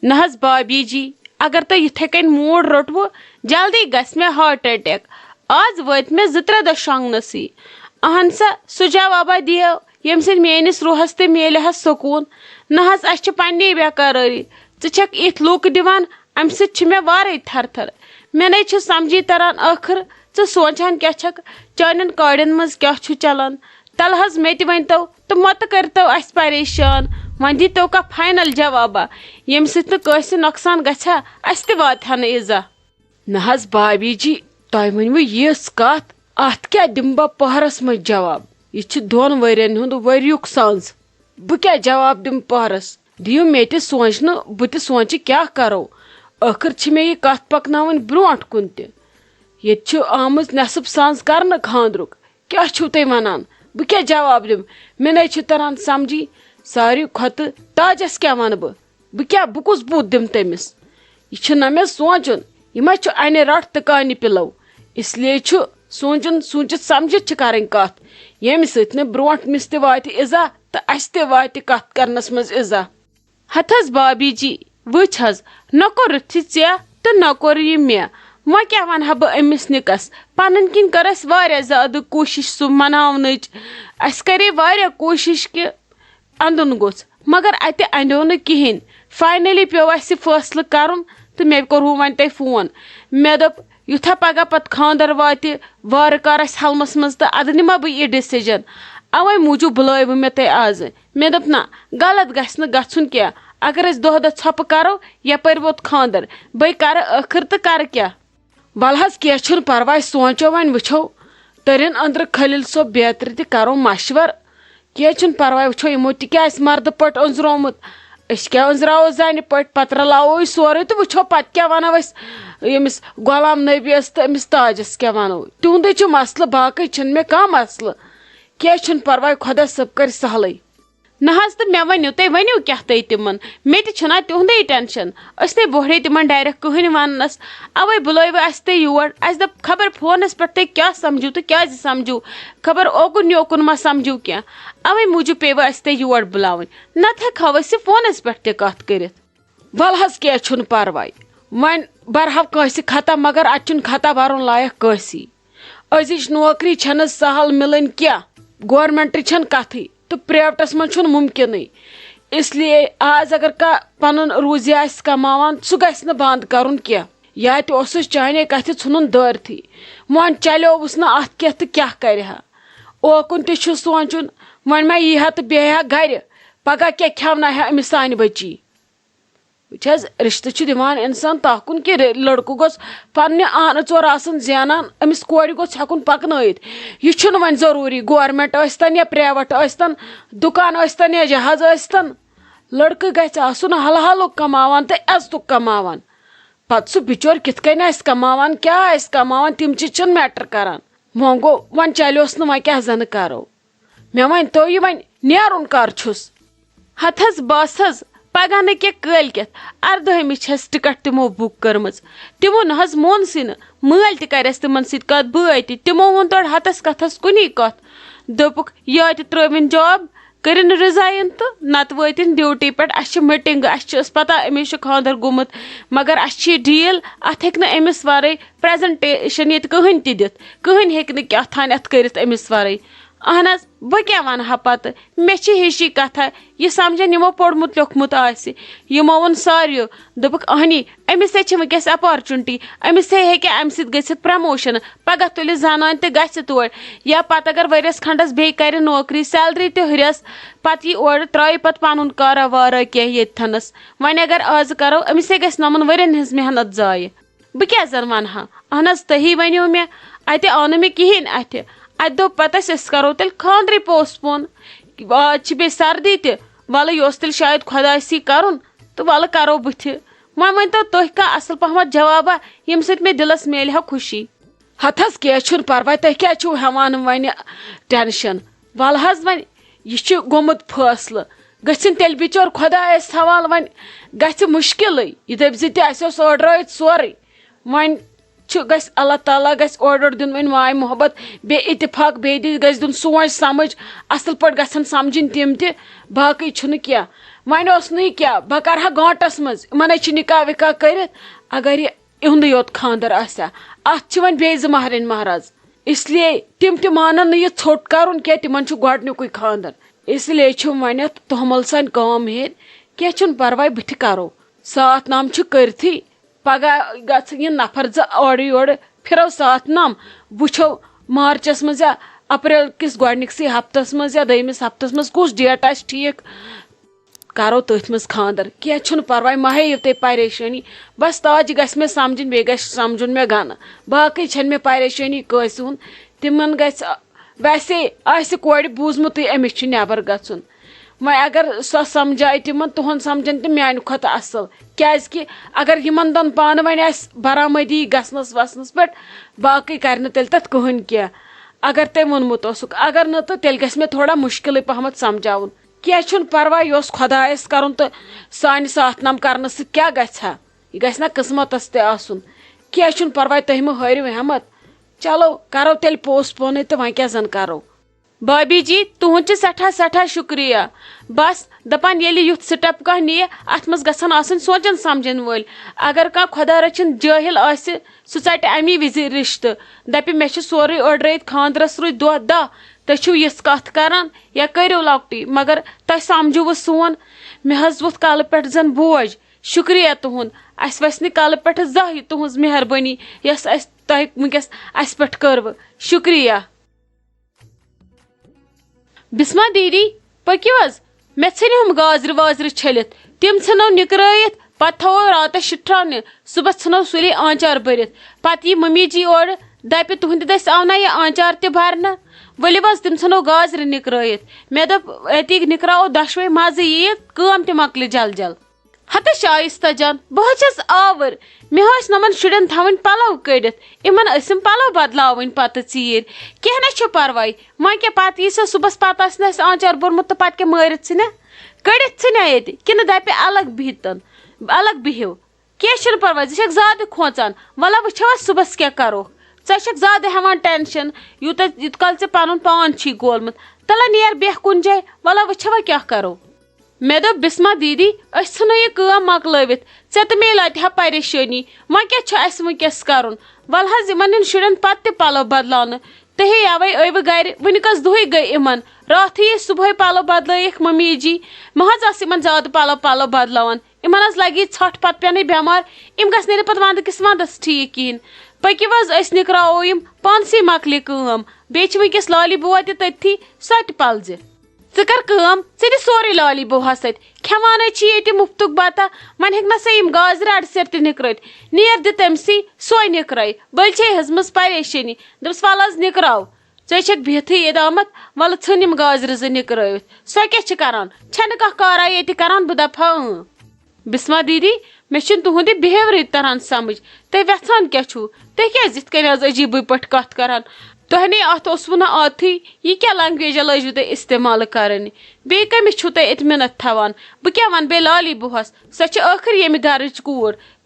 نہ حظ بابی جی اگر تُہۍ یِتھے کٔنۍ موٗڈ روٚٹوٕ جلدی گژھِ مےٚ ہارٹ اٹیک آز وٲتۍ مےٚ 2-3 دۄہ شۄنٛگنَسٕے اہن سا سُہ جوابا دِیو ییٚمہِ سۭتۍ میٲنِس روحس تہِ میلہِ ہا سکوٗن نہ حظ اَسہِ چھِ پننی بےقرٲری ژٕ چھکھ یِتھ لُک دِوان اَمہِ سۭتۍ چھِ مےٚ وارٕے تھر تھر مےٚ نَے چھُ سمجھی تران ٲخٕر ژٕ سونٛچان کیٛاہ چھکھ چانٮ۪ن کاڑٮ۪ن منٛز کیٛاہ چھُ چلان تلہٕ حظ مےٚ تہِ ؤنۍتو تہٕ مۄتہٕ کٔرۍتو اَسہِ پریشان وۄنۍ دیٖتو کانٛہہ فاینل جوابا ییٚمہِ سۭتۍ نہٕ کٲنٛسہِ نۄقصان گژھِ ہا اَسہِ تہِ واتہِ ہا نہٕ اِزا نہ حظ بابی جی تۄہہِ ؤنوٕ یِژھ کتھ اتھ کیٛاہ دِمہٕ بہٕ پٔہرس منٛز جواب یہ چھُ 2 ؤرین ہُنٛد ؤریُک سنٛز بہٕ کیٛاہ جواب دِمہٕ پٔہرس دِیِو مےٚ تہِ سونٛچنہٕ بہٕ تہِ سونٛچہِ کیٛاہ کرو ٲخٕر چھِ مےٚ یہِ کتھ پکناوٕنۍ برونٛٹھ کُن تہِ ییٚتہِ چھُ آمٕژ نٮ۪صٕب سانٛز کرنہٕ خانٛدرُک کیٛاہ چھِو تُہۍ ونان بہٕ کیٛاہ جواب دِمہٕ مےٚ نَے چھُ تران سمجھی ساروی کھۄتہٕ تاجس کیٛاہ ونہٕ بہٕ کُس بُتھ دِمہٕ تٔمِس یہِ چھُ نہ مےٚ سونٛچُن یہِ ما چھُ انہِ رٹھ تہٕ کانہِ پِلو اس لیے چھُ سونٛچُن سوٗنٛچِتھ سمجھِتھ چھِ کرٕنۍ کتھ ییٚمہِ سۭتۍ نہٕ برونٛٹھ مِس تہِ واتہِ اِزا تہٕ اَسہِ تہِ واتہِ کتھ کرنس منٛز اِزا ہتھ حظ بابی جی وٕچھ حظ نہ کوٚرُتھ یہِ ژےٚ تہٕ نہ کوٚر یہِ مےٚ وۄنۍ کیٛاہ ونہٕ ہا بہٕ أمِس نِکس پنٕنۍ کِنۍ کٔر اَسہِ واریاہ زیادٕ کوٗشش سُہ مناونٕچ اَسہِ کرے واریاہ کوٗشش کہِ انٛدُن گوٚژھ مگر اتہِ انٛدیو نہٕ کِہینۍ فاینلی پیوٚو اَسہِ فٲصلہٕ کرُن تہٕ مےٚ کوٚرہوٗ وۄنۍ تۄہہِ فون مےٚ دوٚپ یُتھا پگاہ پتہٕ خانٛدر واتہِ وارٕ کار آسہِ حلمس منٛز تہٕ ادٕ نِما بہٕ یہِ ڈِسیجن اوے موٗجوٗب بُلٲیوٕ مےٚ تۄہہِ آزٕ مےٚ دوٚپ نہ غلط گژھِ نہٕ گژھُن کینٛہہ اگر أسۍ دۄہ ژھۄپہٕ کرو یپٲرۍ ووت خانٛدر بٔے کرٕ ٲخٕر تہٕ کرٕ کیٛاہ ول حظ کینٛہہ چھُنہٕ پرواے سونٛچو وۄنۍ وٕچھو تٔرِن أنٛدرٕ خلیل صٲب بیترِ تہِ کرو مشور کینٛہہ چھُنہٕ پرواے وٕچھو یِمو تہِ کیٛاہ آسہِ مردٕ پٲٹھۍ أنٛزرومُت أسۍ کیٛاہ أنٛزراوو زانہِ پٲٹھۍ پتہٕ رلاوو أسۍ سورُے تہٕ وٕچھو پتہٕ کیٛاہ ونو أسۍ ییٚمِس غلام نبیَس تہٕ أمِس تاجس کیٛاہ ونو تِہُنٛدُے چھُ مسلہٕ باقٕے چھُنہٕ مےٚ کانٛہہ مسلہٕ کینٛہہ چھُنہٕ پرواے خۄدا صٲب کرِ سہلٕے نہ حظ تہٕ مےٚ ؤنِو تُہۍ ؤنِو کیٛاہ تُہۍ تِمن مےٚ تہِ چھُنہ تِہُنٛدُے ٹٮ۪نشن أسۍ نَے بوہرے تِمن ڈایریکٹ کٕہٕنۍ وننس اوے بُلٲیوٕ اَسہِ تُہۍ یور اَسہِ دوٚپ خبر فونس پٮ۪ٹھ تُہۍ کیٛاہ سمجھو تہٕ کیٛازِ سمجھو خبر اوکُن یوکُن ما سمجھو کینٛہہ اوے موٗجوٗب پیٚوٕ اَسہِ تُہۍ یور بُلاوٕنۍ نتہٕ ہٮ۪کہٕ ہاو أسۍ یہِ فونس پٮ۪ٹھ تہِ کتھ کٔرِتھ ول حظ کینٛہہ چھُنہٕ پرواے وۄنۍ برہو کٲنٛسہِ خطا مگر اتہِ چھُنہٕ خطا برُن لایق کٲنٛسی أزِچ نوکری چھنہٕ سہل مِلٕنۍ کینٛہہ گورمینٹٕچ چھنہٕ کتھٕے تہٕ پریویٹس منٛز چھُنہٕ مُمکِنٕے اس لیے آز اگر کانٛہہ پنُن روزی آسہِ کماوان سُہ گژھِ نہٕ بنٛد کرُن کینٛہہ یا تہِ اوسُس چانے کتھِ ژھُنُن دٲرتھٕے وۄنۍ چلیووُس نہٕ اتھ کینٛہہ تہٕ کیٛاہ کرِ ہا اوکُن تہِ چھُ سونٛچُن وۄنۍ ما یی ہا تہٕ بیٚہہِ ہا گرِ پگاہ کیٛاہ کھٮ۪ونایہِ ہا أمِس سانہِ بچی وٕچھ حظ رِشتہٕ چھُ دِوان انسان تاکُن کہِ لڑکہٕ گوٚژھ پننہِ آنہٕ ژور آسُن زینان أمِس کورِ گوٚژھ ہٮ۪کُن پکنٲیِتھ یہِ چھُنہٕ وۄنۍ ضروٗری گورمینٹ ٲسۍتن یا پریویٹ ٲسۍتن دُکان ٲسۍتن یا جہاز ٲسۍتن لڑکہٕ گژھِ آسُن حلحالُک کماوان تہٕ عزتُک کماوان پتہٕ سُہ بِچور کِتھ کٔنۍ آسہِ کماوان کیٛاہ آسہِ کماوان تِم چیٖز چھِنہٕ میٹر کران وۄنۍ گوٚو وۄنۍ چلیوس نہٕ وۄنۍ کیٛاہ زنہٕ کرو مےٚ ؤنۍتو یہِ وۄنۍ نیرُن کر چھُس ہتھ حظ بس حظ پگاہ نہٕ کینٛہہ کٲلۍکٮ۪تھ 18مہِ چھس ٹکٹ تِمو بُک کٔرمٕژ تِمو نہ حظ مونسٕے نہٕ مٲلۍ تہِ کرٮ۪س تِمن سۭتۍ کتھ بٲے تہِ تِمو ووٚن تورٕ ہتس کتھس کُنی کتھ دوٚپُکھ یا تہِ ترٲوِن جاب کٔرِن رِزاین تہٕ نتہٕ وٲتِن ڈیوٹی پٮ۪ٹھ اَسہِ چھِ مِٹنٛگ اَسہِ چھِ ٲس پتہ أمِس چھُ خانٛدر گوٚمُت مگر اَسہِ چھِ یہِ ڈیٖل اتھ ہیٚکہِ نہٕ أمِس ورٲے پریزنٹیشن ییٚتہِ کٕہٕنۍ تہِ دِتھ کٕہٕنۍ ہیٚکہِ نہٕ کیٛاہ تھانۍ اتھ کٔرِتھ أمِس ورٲے اہن حظ بہٕ کیٛاہ ونہٕ ہا پتہٕ مےٚ چھِ ہِشی کتھا یہِ سمجھن یِمو پوٚرمُت لیوٚکھمُت آسہِ یِمو ووٚن ساروِیو دوٚپُکھ اہنی أمِس ہے چھِ وٕنکیٚس اپارچُنٹی أمِس ہے ہیٚکہِ امہِ سۭتۍ گٔژھِتھ پرموشن پگاہ تُلہِ زنان تہِ گژھِ تور یا پتہٕ اگر ؤرِیس کھنڈس بیٚیہِ کرِ نوکری سیلری تہِ ہُرٮ۪س پتہٕ یی اورٕ ترٛایہِ پتہٕ پنُن کارا وارا کینٛہہ ییٚتھنس وۄنۍ اگر آز کرو أمِس ہے گژھِ نۄمن ؤرین ہٕنٛز محنت ضایہِ بہٕ کیٛاہ زن ونہٕ ہا اہن حظ تُہی ؤنِو مےٚ اتہِ آو نہٕ مےٚ کہیٖنۍ اتھِ اتہِ دوٚپ پتہٕ أسۍ کرو تیٚلہِ خانٛدرٕے پوسٹ پون آز چھِ بیٚیہِ سردی تہِ ولہٕ یہِ اوس تیٚلہِ شاید خۄدایسی کرُن تہٕ ولہٕ کرو بٕتھِ وۄنۍ ؤنۍتو تُہۍ کانٛہہ اصل پہمتھ جوابا ییٚمہِ سۭتۍ مےٚ دِلس میلہِ ہا خوشی ہتھ حظ کینٛہہ چھُنہٕ پرواے تُہۍ کیٛازِ چھِو ہٮ۪وان وۄنۍ ٹٮ۪نشن ولہٕ حظ وۄنۍ یہِ چھُ گوٚمُت فٲصلہٕ گٔژھِنۍ تیٚلہِ بِچور خۄدایس حوالہٕ وۄنۍ گژھِ مُشکِلٕے یہِ دٔپۍ زِ تہِ اَسہِ اوس أڑرٲیِتھ سورُے وۄنۍ چھُ گژھِ اللہ تعالیٰ گژھِ اورٕ دیُن وۄنۍ ماے محبت بیٚیہِ اتفاق بیٚیہِ گژھِ دیُن سونٛچ سمجھ اصل پٲٹھۍ گژھن سمجھِنۍ تِم تہِ باقٕے چھُنہٕ کینٛہہ ون کیا بہ کرہا گانٹس مز چھ نکاح وکاح کرت اگر یہ اہندے یوت خاندر آسیا ات ون بیٚیہِ زٕ مہرِنۍ مہراز اس لیے تم تہ مانن نہٕ یہ ژھوٹ کرُن کینٛہہ تمن چھُ گۄڈنیُکُے خاندر اس لیے چھُم ونیتھ توٚمُل سان کٲم ہیٚرِ کینٛہہ چھُنہٕ پرواے بٕتھِ کرو ساتھ نام چھُ کٔرتھٕے پگاہ گژھن یِن نفر زٕ اورٕ یورٕ پھرو ساتھ نام وٕچھو مارچس منٛز یا اپریل کس گۄڈنِکسٕے ہفتس منٛز یا دٔیمِس ہفتس منٛز کُس ڈیٹ آسہِ ٹھیٖک کرو تٔتھۍ منٛز خاندر کینٛہہ چھُنہٕ پرواے مہ ہیٚیِو تُہۍ پریشٲنی بس تاج گژھِ مےٚ سمجھٕنۍ بیٚیہِ گژھِ سمجھُن مےٚ گنہٕ باقٕے چھنہٕ مےٚ پریشٲنی کٲنٛسہِ ہُنٛد تِمن گژھِ ویسے آسہِ کورِ بوٗزمُتٕے أمِس چھُ نٮ۪بر گژھُن وۄنۍ اگر سۄ سمجھایہِ تِمن تُہُنٛد سمجھن تہِ میانہِ کھۄتہٕ اصل کیازکہِ اگر یِمن دۄن پانہٕ ؤنۍ آسہِ برآمدی گژھنس وسنس پٮ۪ٹھ باقٕے کرِ نہٕ تیٚلہِ تتھ کٕہٕنۍ کینٛہہ اگر تٔمۍ ووٚنمُت اوسُکھ اگر نہٕ تہٕ تیٚلہِ گژھِ مےٚ تھوڑا مُشکلٕے پہمتھ سمجھاوُن کینٛہہ چھُنہٕ پرواے یہِ اوس خۄدایس کرُن تہٕ سانہِ ساتھ نام کرنہٕ سۭتۍ کیٛاہ گژھِ ہا یہِ گژھِ نا قٕسمتس تہِ آسُن کینٛہہ چھُنہٕ پرواے تُہۍ مہٕ ہٲرِو ہٮ۪مت چلو کرو تیٚلہِ پوسٹ پونٕے تہٕ وۄنۍ کیٛاہ زن کرو بھابی جی تُہُنٛد چھُ سٮ۪ٹھاہ سٮ۪ٹھاہ شُکریہ بس دپان ییٚلہِ یُتھ سٹٮ۪پ کانٛہہ نِیہِ اتھ منٛز گژھن آسٕنۍ سونچن سمجھن وٲلۍ اگر کانٛہہ خۄدا رٔچھِنۍ جٲہل آسہِ سُہ ژٹہِ امی وِزِ رشتہٕ دپہِ مےٚ چھُ سورُے أڑرٲیِتھ خاندرس روٗدۍ دۄہ دہ تُہۍ چھِو یِژھ کتھ کران یا کٔرِو لۄکٹٕے مگر تۄہہِ سمجھوٕ سون مےٚ حظ ووٚتھ کلہٕ پٮ۪ٹھ زن بوج شُکریہ تُہُنٛد اسہِ وسہِ نہٕ کلہٕ پٮ۪ٹھٕ زانٛہہ یہِ تُہنٛز مہربٲنی یۄس اسہِ تۄہہِ وٕنکیٚس اسہِ پٮ۪ٹھ کٔروٕ شُکریہ بسما دیدی پٔکِو حظ مےٚ ژھٕنۍ ہُم گازرِ وازرِ چھٔلِتھ تِم ژھٕنو نِکرٲیِتھ پتہٕ تھاوو راتس شِٹھراونہِ صُبحس ژھٕنو سُلے آنچار بٔرِتھ پتہٕ یی ممی جی اورٕ دپہِ تُہنٛدِ دٔسۍ آو نا یہِ آنچار تہِ برنہٕ ؤلِو حظ تِم ژھٕنو گازرِ نِکرٲیِتھ مےٚ دوٚپ أتی نِکراوو دۄشوے مزٕ ییہِ کٲم تہِ مۄکلہِ جل جل ہتا شائستہ جان بہٕ حظ چھس آوٕر مےٚ ٲسۍ نۄمن شُرٮ۪ن تھاوٕنۍ پلو کٔڑِتھ یِمن ٲسِم پلو بدلاوٕنۍ پتہٕ ژیٖرۍ کینٛہہ نہ چھُ پرواے وۄنۍ کیٛاہ پتہٕ یی سۄ صُبحس پتہٕ آسہِ نہٕ اَسہِ آنچار بوٚرمُت تہٕ پتہٕ کیٛاہ مٲرِتھ ژھٕنیا کٔڑِتھ ژھٕنیا ییٚتہِ کِنہٕ دپہِ الگ بِہتن الگ بِہِو کینٛہہ چھُنہٕ پرواے ژٕ چھکھ زیادٕ کھوژان وَلہ وٕچھو أسۍ صُبحس کیٛاہ کروکھ ژٕ چھکھ زیادٕ ہٮ۪وان ٹٮ۪نشن یوٗت کال ژےٚ پنُن پان چھی گولمُت تَلہ نیر بیٚہہ کُنہِ جایہِ وَلہ وٕچھوا کیٛاہ کرو مےٚ دوٚپ بسما دیدی أسۍ ژھٕنو یہِ کٲم مۄکلٲوِتھ ژےٚ تہٕ مے لٹہِ ہا پریشٲنی وۄنۍ کیٛاہ چھُ اَسہِ وٕنکیٚس کرُن وَلہٕ حظ یِمن یِن شُرٮ۪ن پتہٕ تہِ پلو بدلاونہٕ تُہۍ ہے اوے ٲوٕ گرِ وُنہِ کٔژ دۄہٕے گٔے یِمن راتھٕے یہِ صبحٲے پلو بدلٲیِکھ ممی جی مہ حظ آسہٕ یِمن زیادٕ پلو بدلاوان یِمن حظ لگی ژھٹھ پتہٕ پٮ۪نٕے بٮ۪مار یِم گژھِ نہٕ پتہٕ ونٛدٕ کِس ونٛدس ٹھیٖک کِہیٖنۍ پٔکِو حظ أسۍ نِکراوو یِم پانسٕے مۄکلہِ کٲم بیٚیہِ چھِ وٕنکیٚس لالی بُوا تہِ تٔتھی سۄ تہِ پلزِ ژٕ کر کٲم ژٕ دِ سورُے لالی بُوہس سۭتۍ کھٮ۪وانٕے چھِ ییٚتہِ مُفتُک بتہ وۄنۍ ہیٚکہِ نہ سا یِم گازرِ اڑسیر تہِ نِکرٲیِتھ نیر دِ تٔمسٕے سۄے نِکرٲے بٔلۍ چھے ہٕژمٕژ پریشٲنی دوٚپُس وَلہٕ حظ نِکراو ژےٚ چھکھ بِہتھٕے یوٚتامتھ وَلہٕ ژھٕن یِم گازرِ زٕ نِکرٲوِتھ سۄ کیٛاہ چھِ کران چھنہٕ کانٛہہ کارا ییٚتہِ کران بہٕ دپہا بسما دیدی مےٚ چھُنہٕ تُہُنٛد یہِ بِہیورٕے تران سمجھ تُہۍ یژھان کیٛاہ چھُو تُہۍ کیٛازِ یِتھ کٔنۍ حظ عجیٖبٕے پٲٹھۍ کتھ کران تۄہہِ نے اتھ اوسوٕ نہٕ عادتھٕے یہِ کیٛاہ لنگویجا لٲجوٕ تُہۍ استعمال کرٕنۍ بیٚیہِ کٔمِس چھُو تُہۍ اطمینت تھاوان بہٕ کیٛاہ ونہٕ بیٚیہِ لالی بُوہس سۄ چھِ ٲخٕر ییٚمہِ گرٕچ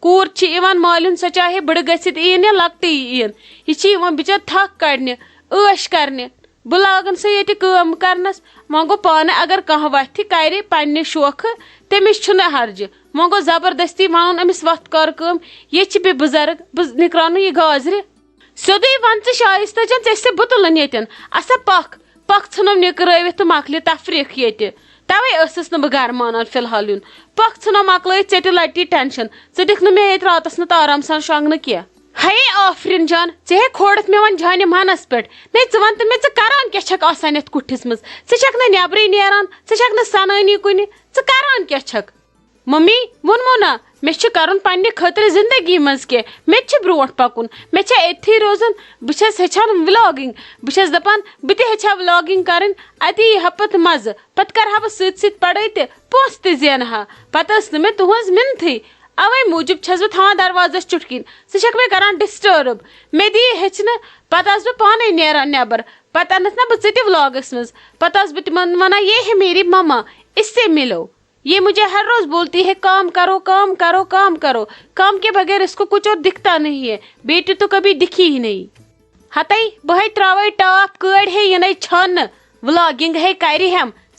کوٗر چھِ یِوان مالِیُن سۄ چاہے بٕڑٕ گٔژھِتھ یِیِن یا لۄکٹٕے یِیِن یہِ چھِ یِوان بِچٲر تھکھ کڑنہِ عٲش کرنہِ بہٕ لاگن سۄ ییٚتہِ کٲم کرنس وۄنۍ گوٚو پانہٕ اگر کانٛہہ وتھِ کرِ پننہِ شوقہٕ تٔمِس چھُنہٕ ہرجہِ وۄنۍ گوٚو زبردستی ونُن أمِس وتھ کر کٲم ییٚتہِ چھِ بیٚیہِ بُزرگ بہٕ نِکراونہٕ یہِ گازرِ سیٚودُے ون ژٕ شائستہ جان ژےٚ چھِ بہٕ تُلن ییٚتٮ۪ن اسا پکھ ژھٕنو نِکرٲوِتھ تہٕ مۄکلہِ تفریٖق ییٚتہِ توے ٲسٕس نہٕ بہٕ گرٕ مانان فلحال یُن پکھ ژھٕنو مۄکلٲیِتھ ژےٚ تہِ لٹہِ ٹینشن ژٕ دِکھ نہٕ مےٚ ییٚتہِ راتس نہٕ آرام سان شۄنٛگنہٕ کینٛہہ ہے آفرین جان ژےٚ ہے کھورُتھ مےٚ وۄنۍ جانہِ منس پٮ۪ٹھ نے ژٕ ون تہٕ مےٚ ژٕ کران کیٛاہ چھکھ آسان یتھ کُٹھِس منٛز ژٕ چھکھ نہٕ نٮ۪برٕے نیران ژٕ چھکھ نہٕ سنٲنی کُنہِ ژٕ کران کیٛاہ چھکھ ممی ووٚنمو نا مےٚ چھُ کرُن پننہِ خٲطرٕ زندگی منٛز کینٛہہ مےٚ تہِ چھُ برونٛٹھ پکُن مےٚ چھا أتھی روزُن بہٕ چھس ہیٚچھان ولاگِنگ بہٕ چھس دپان بہٕ تہِ ہیٚچھِ ہا ولاگِنگ کرٕنۍ اتی یی ہا پتہٕ مزٕ پتہٕ کرٕ ہا بہٕ سۭتۍ سۭتۍ پڑٲے تہِ پونٛسہٕ تہِ زینہٕ ہا پتہٕ ٲس نہٕ مےٚ تُہنٛز مِنتھٕے اوے موٗجوٗب چھس بہٕ تھاوان دروازس چُٹھ کِنۍ ژٕ چھکھ مےٚ کران ڈسٹٲرٕب مےٚ دِ یہِ ہیٚچھنہٕ پتہٕ آسہٕ بہٕ پانے نیران نٮ۪بر پتہٕ انکھ نا بہٕ ژٕ تہِ ولاگس منٛز پتہٕ آسہٕ بہٕ تِمن ونان یہ ہے میری مما اس سے ملو یہ مجھے ہر روز بولتی ہے کام کرو کام کرو کام کرو کام کے بغیر اس کو کچھ اور دکھتا نہیں ہے بیٹی تو کبھی دکھی ہی نہیں ہتے بہے تراوے ٹاپ کڑ ہے یہ چھن ولاگنگ ہے کرِ ہم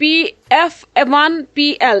PF1PL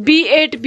B8B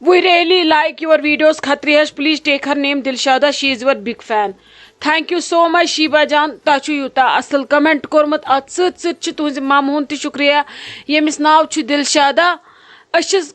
We really like your videos, Khatriyash. Please take her name Dilshada. She is your big fan. Thank you so much, Shiba Jan. Tachu yuta asal comment kormut at sit tuhunz mamun ti shukriya. Yemis naw chu Dilshada. Ashis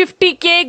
50K